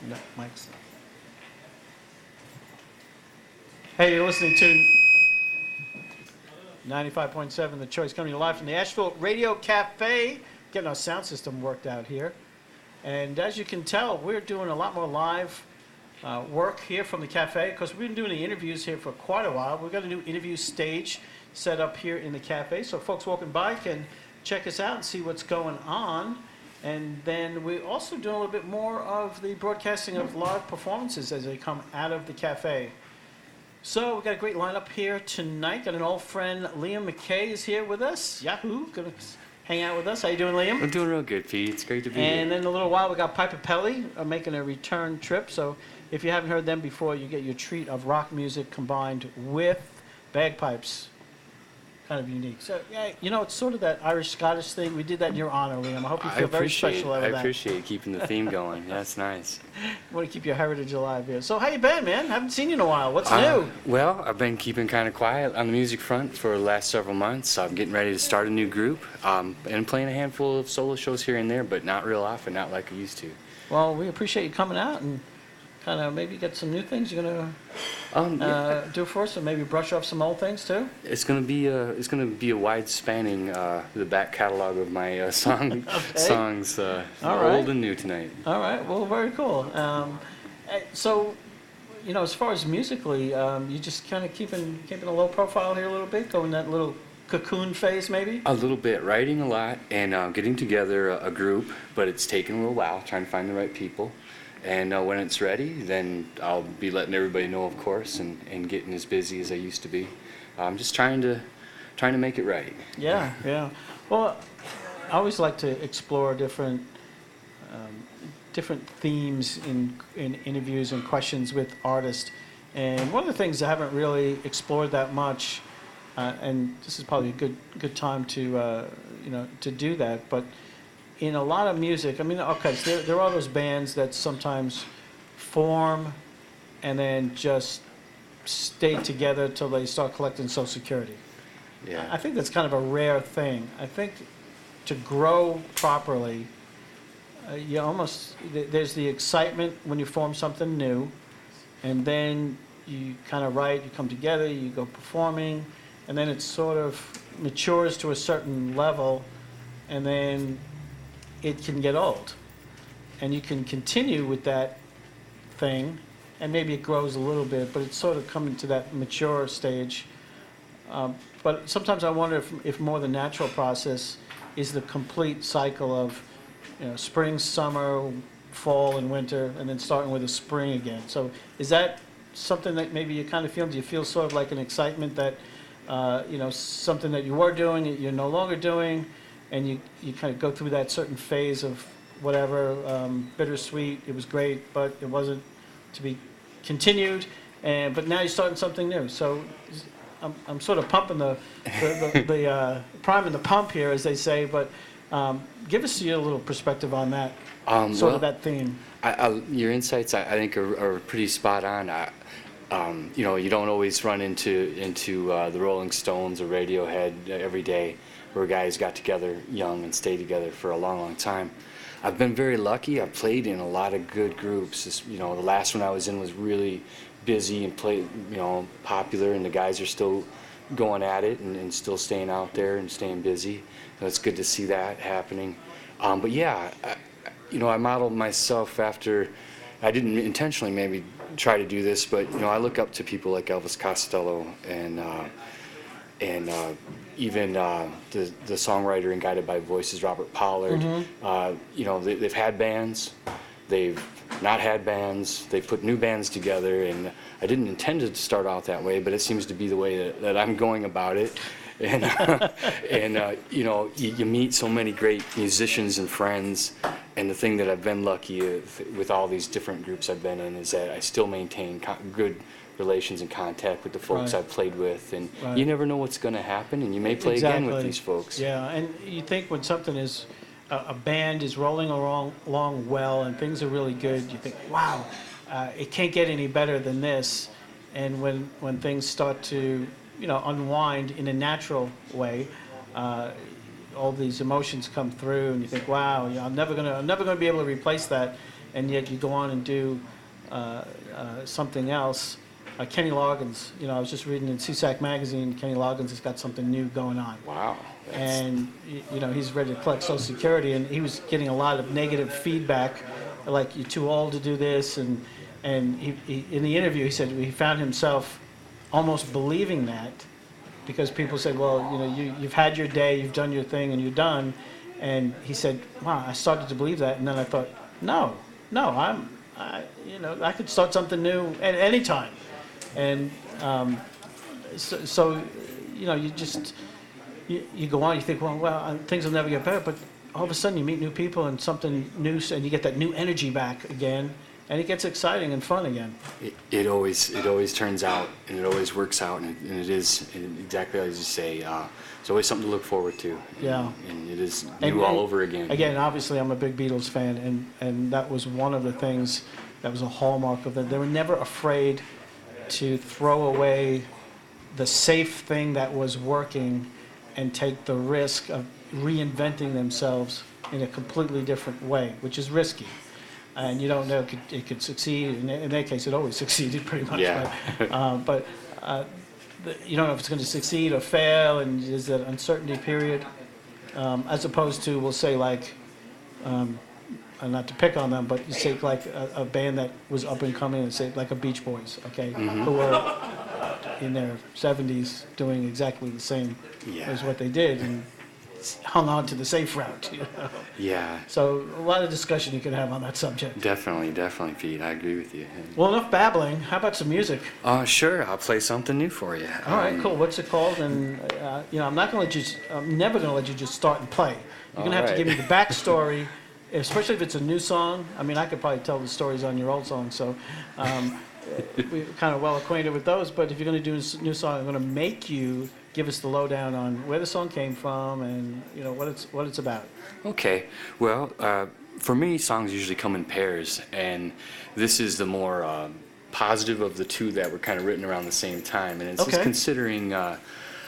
No, Mike's. Hey, you're listening to 95.7 The Choice, coming to you live from the Asheville Radio Cafe, getting our sound system worked out here. And as you can tell, we're doing a lot more live work here from the cafe because we've been doing the interviews here for quite a while. We've got a new interview stage set up here in the cafe, so folks walking by can check us out and see what's going on. And then we're also doing a little bit more of the broadcasting of live performances as they come out of the cafe. So we've got a great lineup here tonight. Got an old friend, Liam McKay, is here with us. Yahoo! Gonna hang out with us. How you doing, Liam? I'm doing real good, Pete. It's great to be here. And then in a little while, we got Piper Pelly making a return trip. So if you haven't heard them before, you get your treat of rock music combined with bagpipes. Kind of unique. So, yeah, you know, it's sort of that Irish-Scottish thing. We did that in your honor, Liam. I hope you feel very special out of that. I appreciate keeping the theme going. Yeah, that's nice. We want to keep your heritage alive here. So how you been, man? Haven't seen you in a while. What's new? Well, I've been keeping kind of quiet on the music front for the last several months. I'm getting ready to start a new group and playing a handful of solo shows here and there, but not real often, not like I used to. Well, we appreciate you coming out and kind of maybe get some new things you're gonna do for us, and maybe brush off some old things too. It's gonna be a wide spanning the back catalog of my songs, old and new tonight. All right, well, very cool. So, you know, as far as musically, you just kind of keeping a low profile here a little bit, going that little cocoon phase maybe. A little bit, writing a lot and getting together a group, but it's taken a little while trying to find the right people. And when it's ready, then I'll be letting everybody know, of course, and getting as busy as I used to be. I'm just trying to make it right. Yeah, yeah. Well, I always like to explore different themes in interviews and questions with artists. And one of the things I haven't really explored that much, and this is probably a good time to to do that, but in a lot of music, I mean, okay, so there are those bands that sometimes form and then just stay together till they start collecting Social Security. Yeah. I think that's kind of a rare thing. I think to grow properly, there's the excitement when you form something new, and then you kind of write, you come together, you go performing, and then it sort of matures to a certain level, and then it can get old. And you can continue with that thing, and maybe it grows a little bit, but it's sort of coming to that mature stage. But sometimes I wonder if more the natural process is the complete cycle of spring, summer, fall, and winter, and then starting with a spring again. So is that something that maybe you kind of feel? Do you feel sort of like an excitement that, something that you were doing, you're no longer doing, and you kind of go through that certain phase of whatever, bittersweet, it was great, but it wasn't to be continued, but now you're starting something new. So I'm sort of pumping the priming the pump here, as they say, but give us your little perspective on that, of that theme. Your insights, I think, are pretty spot on. You don't always run into the Rolling Stones or Radiohead every day, where guys got together young and stayed together for a long, long time. I've been very lucky. I've played in a lot of good groups. The last one I was in was really busy and played, popular, and the guys are still going at it and still staying out there and staying busy. So it's good to see that happening. But yeah, I modeled myself after. I didn't intentionally maybe try to do this, but I look up to people like Elvis Costello and even the songwriter and Guided by Voices, Robert Pollard. Mm-hmm. They've had bands, they've not had bands, they put new bands together, and I didn't intend to start out that way, but it seems to be the way that I'm going about it. And you meet so many great musicians and friends, and the thing that I've been lucky with all these different groups I've been in is that I still maintain good relations and contact with the folks I've played with, and you never know what's going to happen, and you may play again with these folks. Yeah, and you think when something is, a band is rolling along well and things are really good, you think, wow, it can't get any better than this. And when things start to, unwind in a natural way, all these emotions come through, and you think, wow, I'm never gonna be able to replace that. and yet you go on and do something else. Kenny Loggins, I was just reading in CSAC magazine, Kenny Loggins has got something new going on. Wow. And, he's ready to collect Social Security, and he was getting a lot of negative feedback, like, you're too old to do this, and he in the interview, he said he found himself almost believing that, because people said, well, you've had your day, you've done your thing, and you're done. And he said, wow, I started to believe that, and then I thought, no, I could start something new at any time. And so you just, you go on, you think, well, things will never get better, but all of a sudden you meet new people and something new, and you get that new energy back again, and it gets exciting and fun again. It always turns out, and it always works out, and it is exactly as you say. It's always something to look forward to. Yeah. And it is new all over again. Again, obviously, I'm a big Beatles fan, and that was one of the things that was a hallmark of them. They were never afraid to throw away the safe thing that was working and take the risk of reinventing themselves in a completely different way, which is risky. And you don't know, it could succeed. In their case, it always succeeded pretty much. Yeah. But you don't know if it's going to succeed or fail, and there's that uncertainty period. As opposed to, we'll say, like, and not to pick on them, but you say like a band that was up and coming, and say like a Beach Boys, okay, who were in their 70s doing exactly the same as what they did, and hung on to the safe route. Yeah. So a lot of discussion you can have on that subject. Definitely, Pete. I agree with you. Well, enough babbling. How about some music? Sure. I'll play something new for you. All right, cool. What's it called? And I'm never going to let you just start and play. You're going to have to give me the backstory. Especially if it's a new song. I mean, I could probably tell the stories on your old songs, so we're kind of well acquainted with those. But if you're going to do a new song, I'm going to make you give us the lowdown on where the song came from and what it's about. Okay. Well, for me, songs usually come in pairs, and this is the more positive of the two that were kind of written around the same time, and it's just considering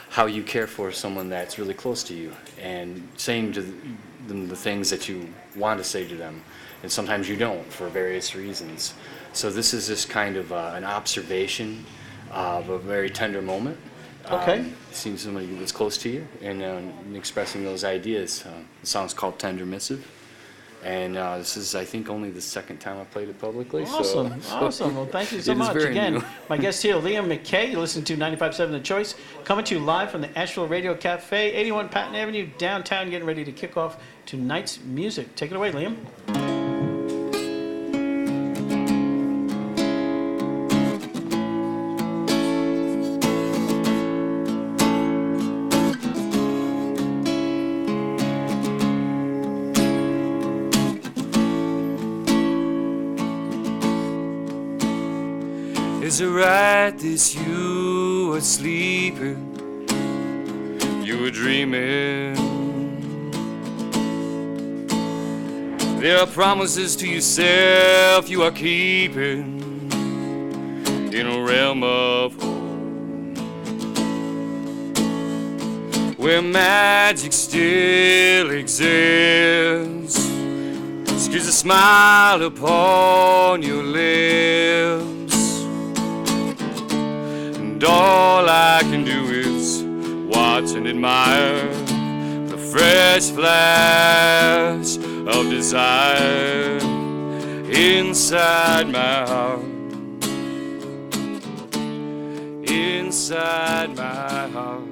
how you care for someone that's really close to you, and saying to them the things that you want to say to them, and sometimes you don't for various reasons. So this is just kind of an observation of a very tender moment. Seeing somebody that's close to you and expressing those ideas. The song's called Tender Missive. And this is, I think, only the second time I played it publicly. Awesome. Well, thank you so much. Again, my guest here, Liam McKay. You listen to 95.7 The Choice, coming to you live from the Asheville Radio Cafe, 81 Patton Avenue, downtown, getting ready to kick off tonight's music. Take it away, Liam. Is it right this you were sleeping, you were dreaming? There are promises to yourself you are keeping in a realm of hope, where magic still exists. Squeeze a smile upon your lips, and all I can do is watch and admire the fresh flash of desire inside my heart, inside my heart.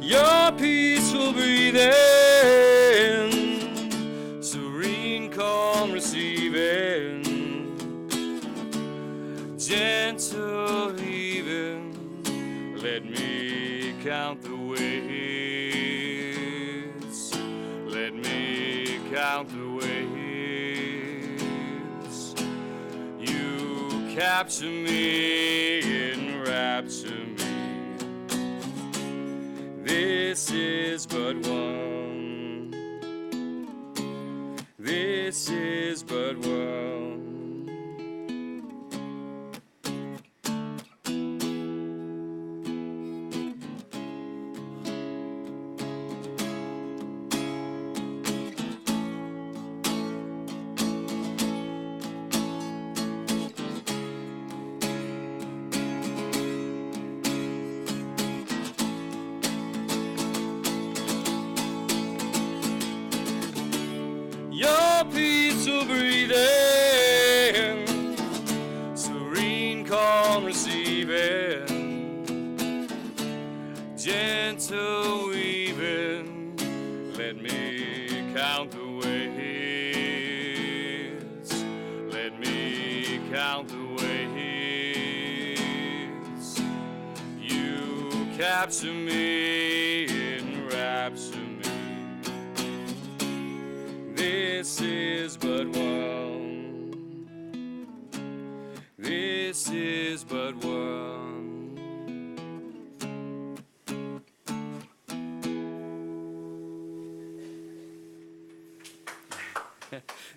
Your peaceful breathing, serene calm receiving, gentle even, let me count the ways, let me count the ways. You capture me, enrapture me. This is but one. This is but one. are weaving. Let me count the ways. Let me count the ways. You capture me in rhapsody. This is but one. This is but one.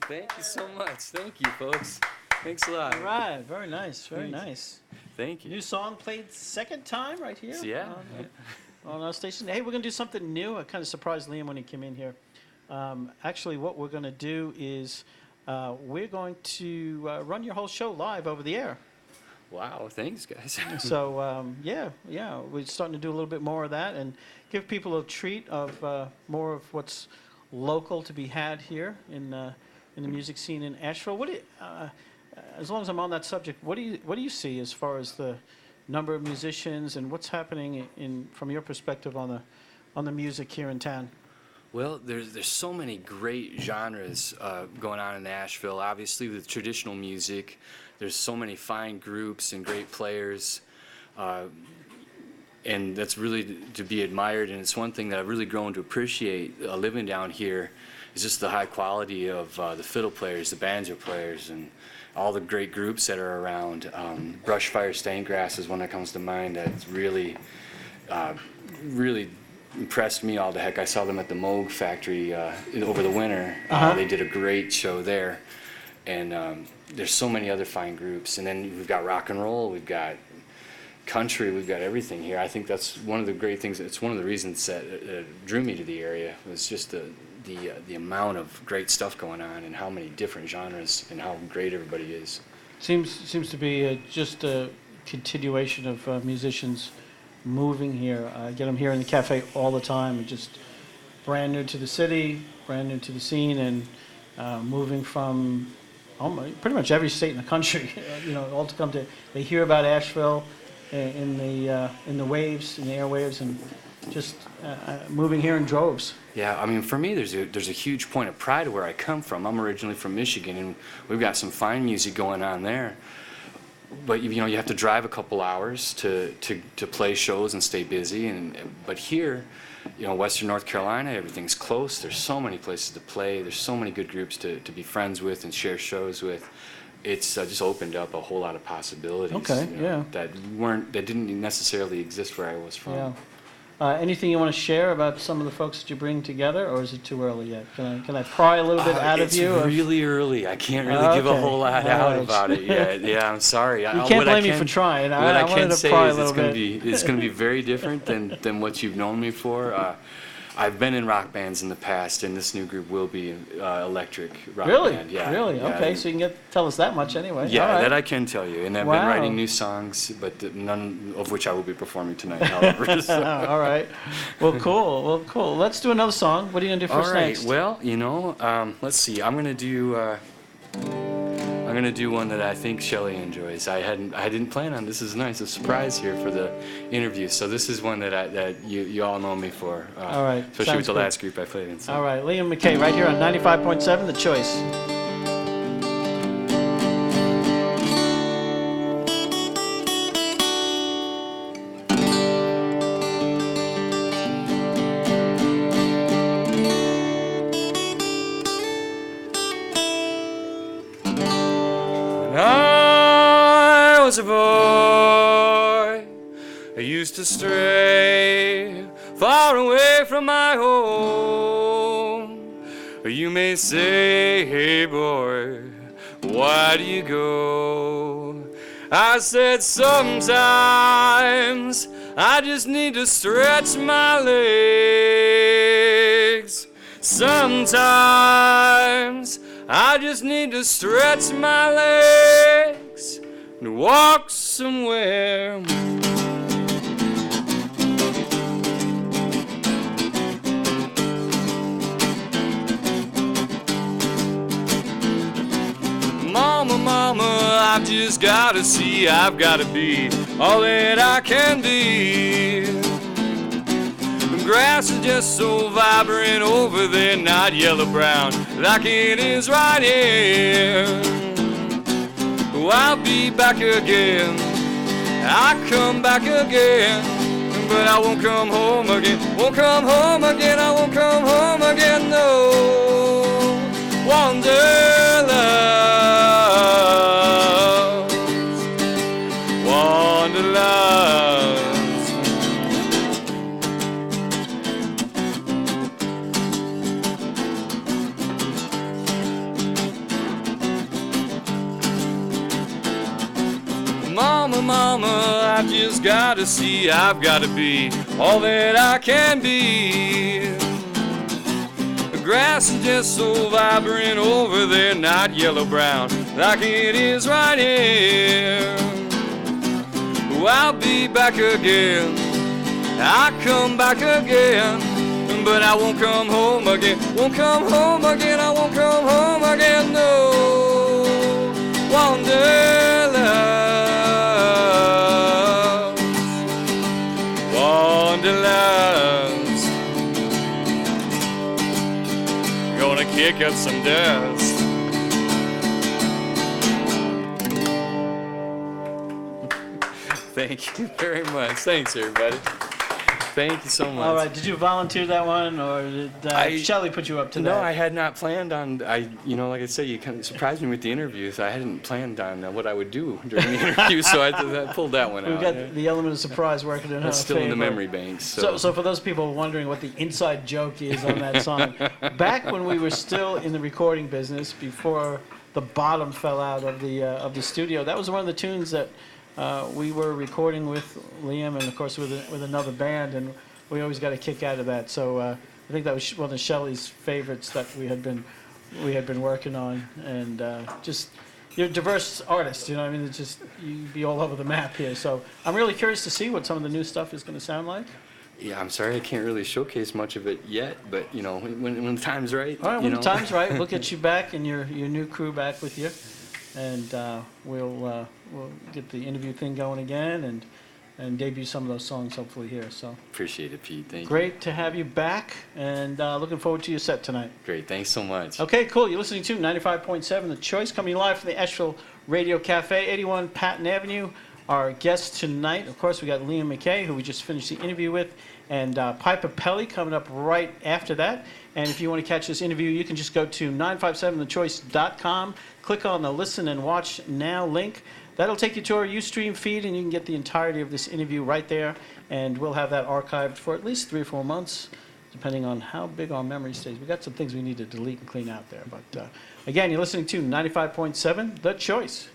Thank you so much. Thank you, folks. Thanks a lot. All right, very nice, very nice. Thank you. New song played second time right here. Yeah. On our station. Hey, we're gonna do something new. I kind of surprised Liam when he came in here. Actually, what we're gonna do is we're going to run your whole show live over the air. Wow, thanks, guys. So yeah, we're starting to do a little bit more of that and give people a treat of more of what's local to be had here in the music scene in Asheville. What do you, as long as I'm on that subject, what do you see as far as the number of musicians and what's happening from your perspective on the music here in town? Well, there's so many great genres going on in Asheville. Obviously, with traditional music, there's so many fine groups and great players, and that's really to be admired. And it's one thing that I've really grown to appreciate living down here is just the high quality of the fiddle players, the banjo players, and all the great groups that are around. Brushfire Stained Grass is one that comes to mind that's really impressed me all to heck. I saw them at the Moog factory over the winter. They did a great show there. And there's so many other fine groups. And then we've got rock and roll, we've got country, we've got everything here. I think that's one of the great things. It's one of the reasons that drew me to the area was just the amount of great stuff going on and how many different genres and how great everybody is. Seems to be just a continuation of musicians moving here. I get them here in the cafe all the time, and just brand new to the city, brand new to the scene, and moving from pretty much every state in the country. All to come to. They hear about Asheville in the waves, in the airwaves, and just moving here in droves. Yeah, I mean, for me, there's a huge point of pride where I come from. I'm originally from Michigan, and we've got some fine music going on there. But you have to drive a couple hours to play shows and stay busy. But here, Western North Carolina, everything's close. There's so many places to play. There's so many good groups to be friends with and share shows with. It's just opened up a whole lot of possibilities. Okay, that didn't necessarily exist where I was from. Yeah. Anything you want to share about some of the folks that you bring together, or is it too early yet? Can I pry a little bit out of you? It's really early. I can't really give a whole lot out about it yet. Yeah, I'm sorry. You can't blame me for trying. What I wanted can to say pry is a little bit. It's going to be very different than what you've known me for. I've been in rock bands in the past, and this new group will be electric rock band. Yeah, really? Yeah. Okay, so you can tell us that much anyway. Yeah, all right. that I can tell you. And I've been writing new songs, but none of which I will be performing tonight, however. So. All right. Well, cool. Let's do another song. What are you going to do first next? Well, let's see. I'm going to do one that I think Shelley enjoys. I didn't plan on this. Is nice, a surprise here for the interview. So this is one that you all know me for. All right, especially with the last group I played in. So. All right, Liam McKay, right here on 95.7, The Choice. I was a boy, I used to stray far away from my home. You may say, hey boy, why do you go? I said sometimes I just need to stretch my legs. Sometimes I just need to stretch my legs and walk somewhere. Mama, I've just gotta see, I've gotta be all that I can be. Grass is just so vibrant over there, not yellow-brown like it is right here. Oh, I'll be back again, I'll come back again, but I won't come home again, won't come home again, I won't come home again, no. Wanderlust, wanderlust. Mama, mama, I've just gotta see, I've gotta be all that I can be. The grass is just so vibrant over there, not yellow-brown like it is right here. Oh, I'll be back again, I'll come back again, but I won't come home again, won't come home again, I won't come home again, no. Wanderlust, wanderlust, gonna kick up some dust. Thank you very much. Thanks, everybody. Thank you so much. All right, did you volunteer that one, or did Shelley put you up to that? No, I had not planned on, you know, like I said, you kind of surprised me with the interview, so I hadn't planned on what I would do during the interview, so I pulled that one out. We've got the element of surprise working in our It's still in the favor. memory banks. So So for those people wondering what the inside joke is on that song, back when we were still in the recording business, before the bottom fell out of the studio, that was one of the tunes that we were recording with Liam and, of course, with another band, and we always got a kick out of that. So I think that was one of Shelley's favorites that we had been working on, and just you're a diverse artist, you know. I mean, it's just you'd be all over the map here. So I'm really curious to see what some of the new stuff is going to sound like. yeah, I'm sorry I can't really showcase much of it yet, but you know, when the time's right. All right, you when know. the time's right, we'll get you back and your new crew back with you, and we'll get the interview thing going again and debut some of those songs hopefully here. So Appreciate it, Pete. Thank you. great to have you back, and looking forward to your set tonight. Great. Thanks so much. Okay, cool. You're listening to 95.7 The Choice, coming live from the Asheville Radio Cafe, 81 Patton Avenue. Our guest tonight, of course, we got Liam McKay, who we just finished the interview with, and Piper Pelly coming up right after that. And if you want to catch this interview, you can just go to 957thechoice.com, click on the Listen and Watch Now link. That'll take you to our Ustream feed, and you can get the entirety of this interview right there. And we'll have that archived for at least 3 or 4 months, depending on how big our memory stays. We've got some things we need to delete and clean out there. But again, you're listening to 95.7 The Choice.